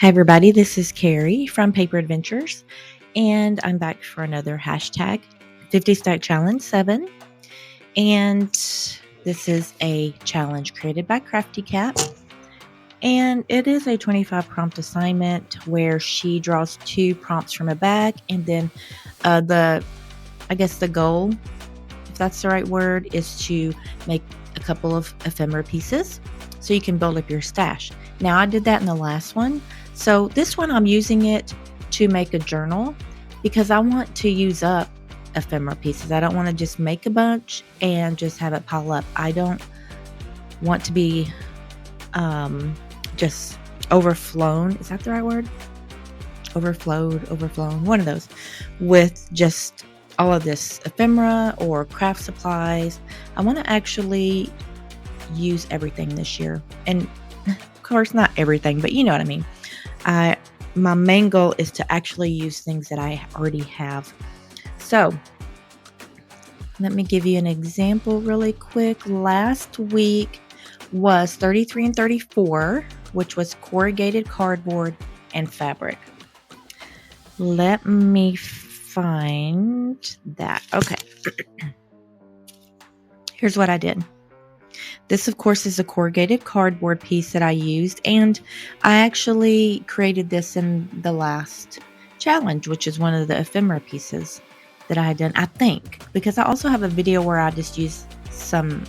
Hi, everybody. This is Carrie from Paper Adventures, and I'm back for another hashtag 50 Stack Challenge 7. And this is a challenge created by CraftyCats, and it is a 25 prompt assignment where she draws 2 prompts from a bag, and then the goal, if that's the right word, is to make a couple of ephemera pieces so you can build up your stash. Now, I did that in the last one. So this one, I'm using it to make a journal because I want to use up ephemera pieces. I don't want to just make a bunch and just have it pile up. I don't want to be just overflown. Is that the right word? Overflown, one of those, with just all of this ephemera or craft supplies. I want to actually use everything this year. And of course, not everything, but you know what I mean. My main goal is to actually use things that I already have. So let me give you an example really quick. Last week was 33 and 34, which was corrugated cardboard and fabric. Let me find that. Okay. Here's what I did. This, of course, is a corrugated cardboard piece that I used, and I actually created this in the last challenge, which is one of the ephemera pieces that I had done, I think, because I also have a video where I just used some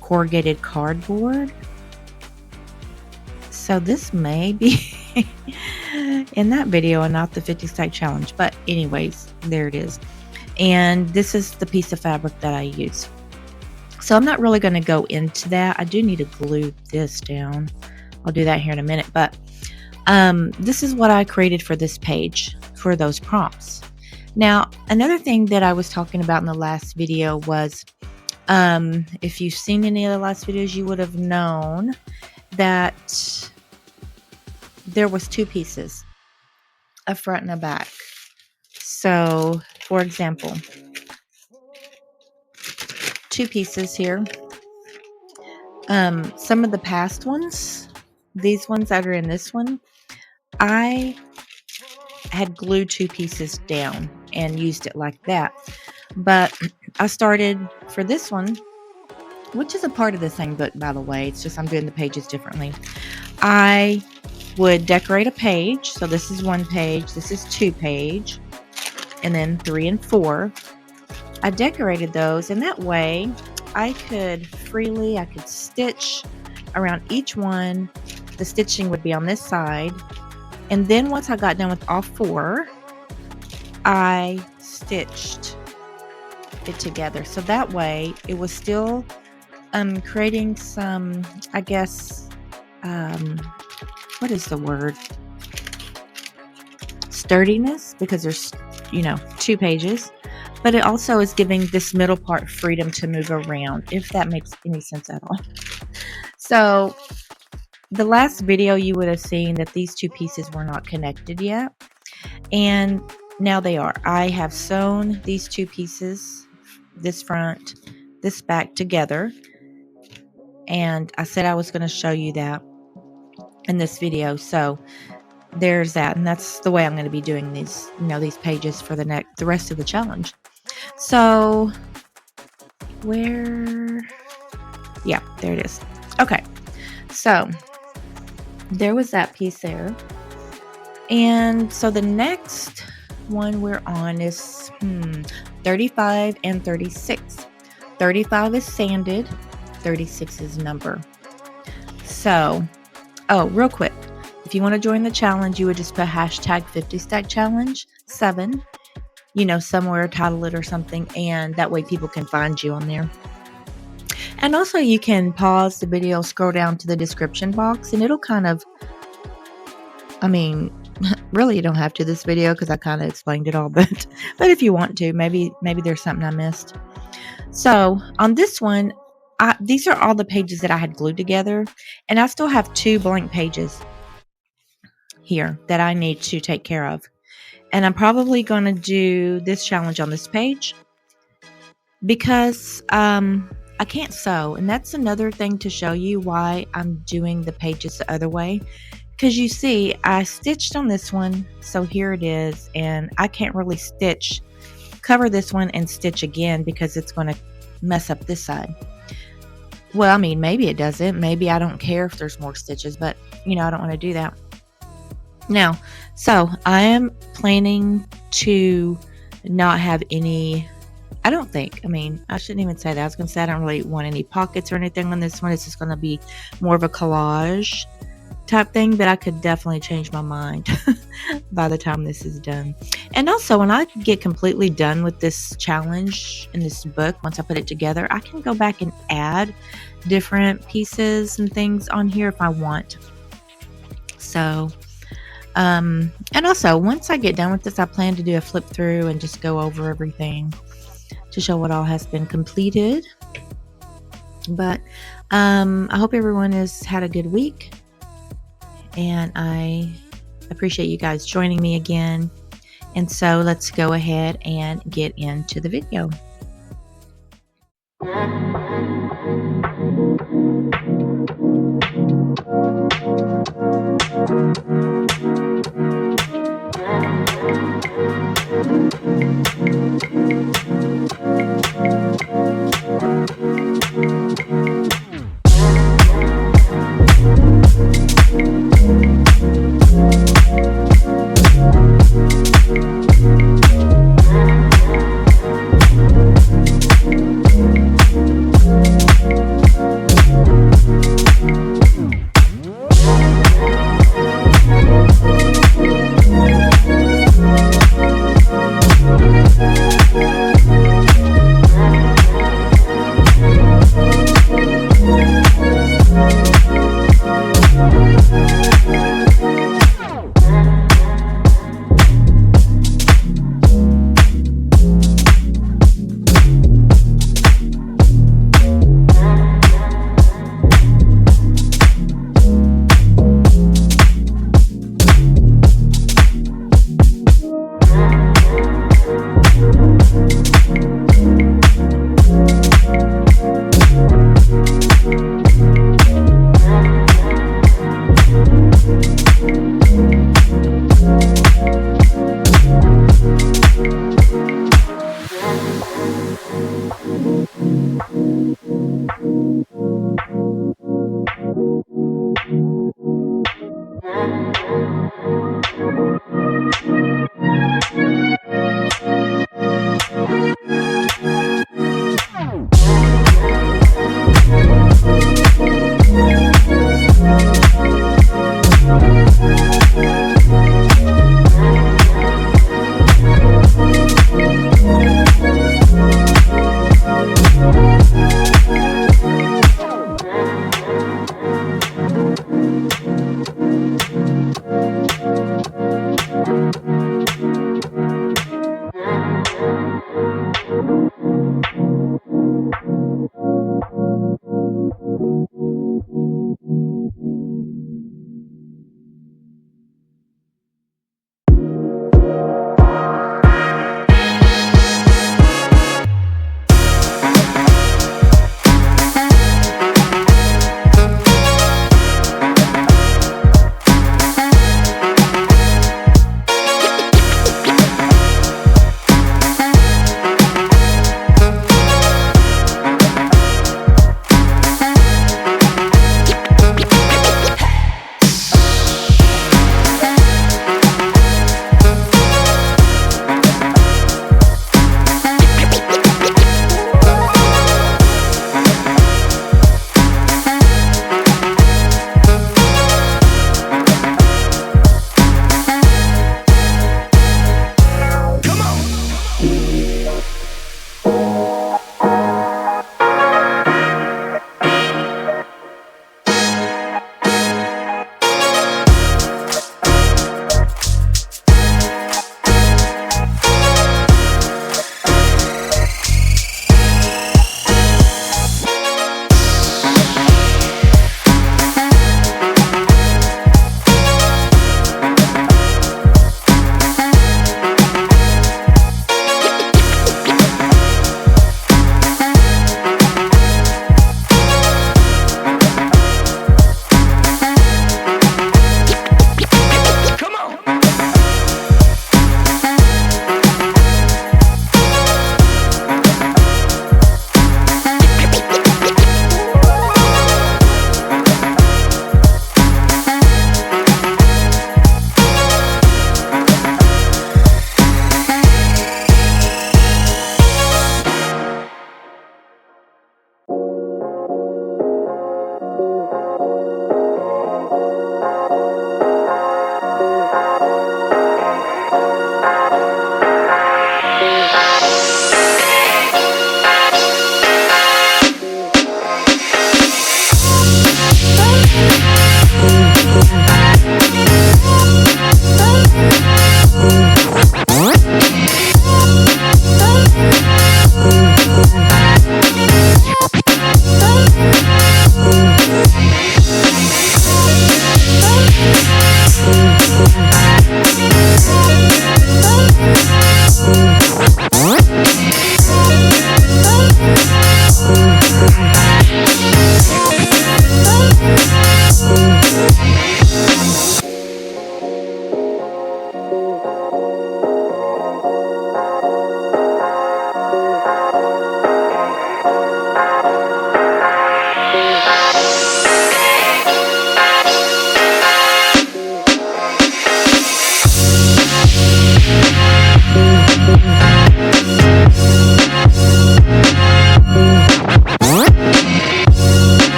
corrugated cardboard. So this may be in that video and not the 50 stack challenge, but anyways, there it is. And this is the piece of fabric that I used. So I'm not really going to go into that. I do need to glue this down. I'll do that here in a minute. But this is what I created for this page for those prompts. Now, another thing that I was talking about in the last video was, if you've seen any of the last videos, you would have known that there was 2 pieces, a front and a back. So, for example, 2 pieces here. Some of the past ones, these ones that are in this one, I had glued 2 pieces down and used it like that. But I started for this one, which is a part of the same book, by the way. It's just I'm doing the pages differently. I would decorate a page. So this is 1 page, this is 2 page, and then 3 and 4. I decorated those, and that way I could stitch around each one. The stitching would be on this side. And then once I got done with all 4, I stitched it together. So that way it was still creating some, I guess, what is the word? Sturdiness, because there's, 2 pages. But it also is giving this middle part freedom to move around, if that makes any sense at all. So the last video, you would have seen that these 2 pieces were not connected yet. And now they are. I have sewn these 2 pieces, this front, this back, together. And I said I was going to show you that in this video. So there's that. And that's the way I'm going to be doing these, these pages for the rest of the challenge. So yeah, there it is. Okay. So there was that piece there. And so the next one we're on is 35 and 36. 35 is sanded, 36 is number. So, real quick, if you want to join the challenge, you would just put hashtag 50 stack challenge 7, somewhere, title it or something, and that way people can find you on there. And also you can pause the video, scroll down to the description box, and it'll kind of, really you don't have to this video because I kind of explained it all, but if you want to, maybe there's something I missed. So on this one, these are all the pages that I had glued together, and I still have 2 blank pages here that I need to take care of. And I'm probably going to do this challenge on this page because I can't sew. And that's another thing to show you why I'm doing the pages the other way. because you see, I stitched on this one, so here it is, and I can't really cover this one and stitch again because it's going to mess up this side. Well, I mean, maybe it doesn't. Maybe I don't care if there's more stitches, but I don't want to do that. Now, so I am planning to not have any, I don't think, I mean, I shouldn't even say that. I was going to say I don't really want any pockets or anything on this one. It's just going to be more of a collage type thing, but I could definitely change my mind by the time this is done. And also, when I get completely done with this challenge in this book, once I put it together, I can go back and add different pieces and things on here if I want. So, and also, once I get done with this, I plan to do a flip through and just go over everything to show what all has been completed. But I hope everyone has had a good week, and I appreciate you guys joining me again. And so let's go ahead and get into the video.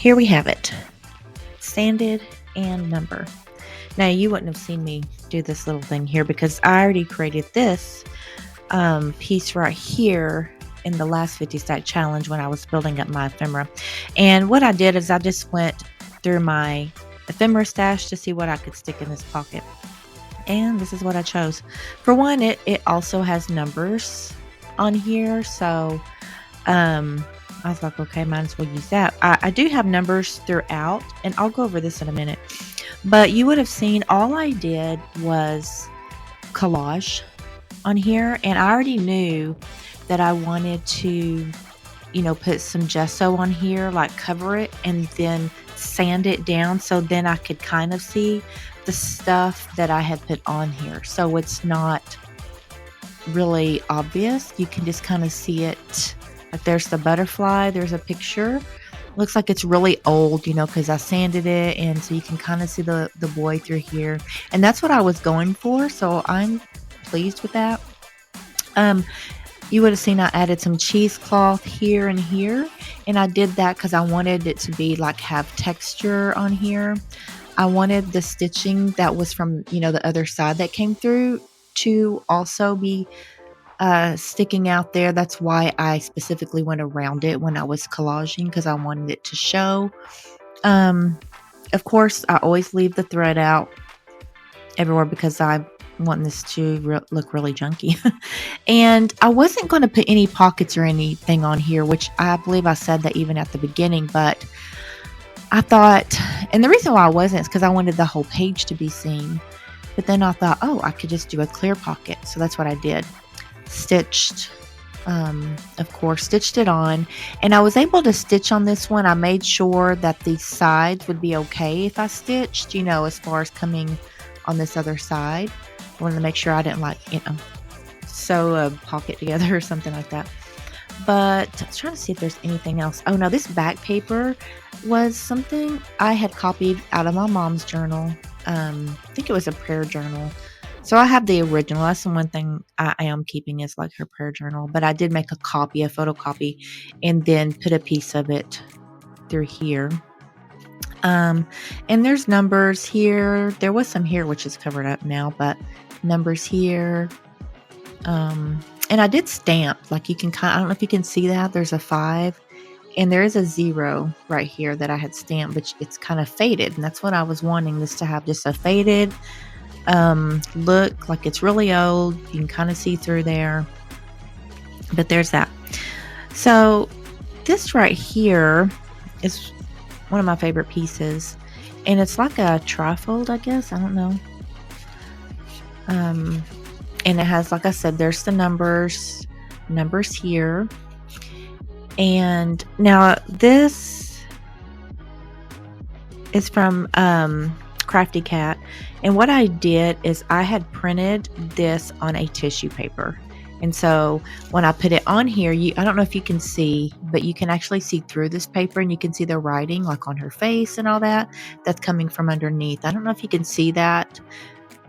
here we have it, sanded and number. Now you wouldn't have seen me do this little thing here because I already created this piece right here in the last 50 stack challenge when I was building up my ephemera. And what I did is I just went through my ephemera stash to see what I could stick in this pocket. And this is what I chose. For one, it also has numbers on here. So I was like, okay, might as well use that. I do have numbers throughout, and I'll go over this in a minute. But you would have seen all I did was collage on here, and I already knew that I wanted to, put some gesso on here, like cover it, and then sand it down so then I could kind of see the stuff that I had put on here. So it's not really obvious. You can just kind of see it. Like there's the butterfly, there's a picture. Looks like it's really old, because I sanded it, and so you can kind of see the boy through here. And that's what I was going for, so I'm pleased with that. You would have seen I added some cheesecloth here and here, and I did that because I wanted it to be like have texture on here. I wanted the stitching that was from, the other side that came through to also be sticking out there. That's why I specifically went around it when I was collaging, because I wanted it to show. Of course, I always leave the thread out everywhere because I want this to look really junky. And I wasn't going to put any pockets or anything on here, which I believe I said that even at the beginning, but I thought, and the reason why I wasn't is because I wanted the whole page to be seen. But then I thought, oh, I could just do a clear pocket. So that's what I did. Stitched, of course, stitched it on. And I was able to stitch on this one. I made sure that the sides would be okay if I stitched, as far as coming on this other side. I wanted to make sure I didn't sew a pocket together or something like that. But I was trying to see if there's anything else. Oh no, this back paper was something I had copied out of my mom's journal. I think it was a prayer journal. So I have the original. That's the one thing I am keeping is like her prayer journal. But I did make a copy, a photocopy, and then put a piece of it through here. And there's numbers here. There was some here, which is covered up now, but numbers here. And I did stamp, like you can I don't know if you can see that. There's a 5 and there is a 0 right here that I had stamped, but it's kind of faded. And that's what I was wanting, this to have just a faded look, like it's really old. You can kind of see through there, but there's that. So this right here is one of my favorite pieces, and it's like a trifold, I guess. I don't know. And it has, like I said, there's the numbers here. And now this is from CraftyCat. And what I did is I had printed this on a tissue paper. And so when I put it on here, I don't know if you can see, but you can actually see through this paper, and you can see the writing like on her face and all that. That's coming from underneath. I don't know if you can see that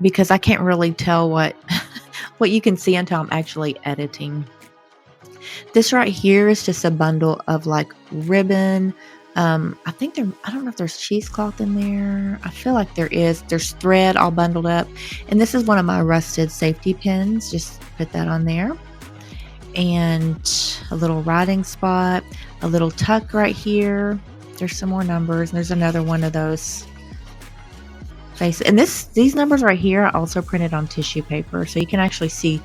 because I can't really tell what you can see until I'm actually editing. This right here is just a bundle of like ribbon. I don't know if there's cheesecloth in there. I feel like there is. There's thread all bundled up. And this is one of my rusted safety pins. Just put that on there. And a little writing spot, a little tuck right here. There's some more numbers. And there's another one of those faces. And these numbers right here are also printed on tissue paper. So you can actually see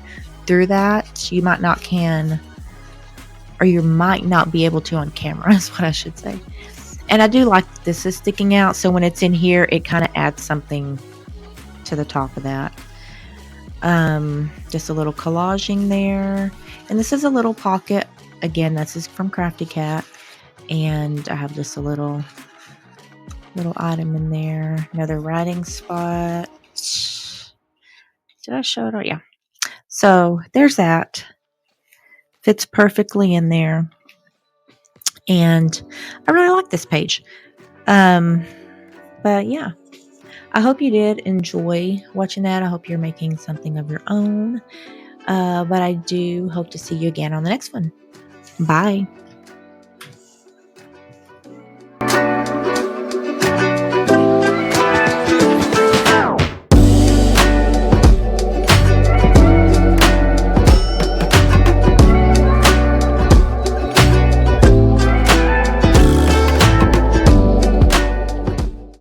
through that. You might not be able to on camera, is what I should say. And I do like this is sticking out, so when it's in here, it kind of adds something to the top of that. Just a little collaging there. And this is a little pocket. Again, this is from CraftyCat. And I have just a little item in there. Another writing spot. Did I show it? Oh, yeah. So there's that. Fits perfectly in there. And I really like this page. But yeah, I hope you did enjoy watching that. I hope you're making something of your own. But I do hope to see you again on the next one. Bye.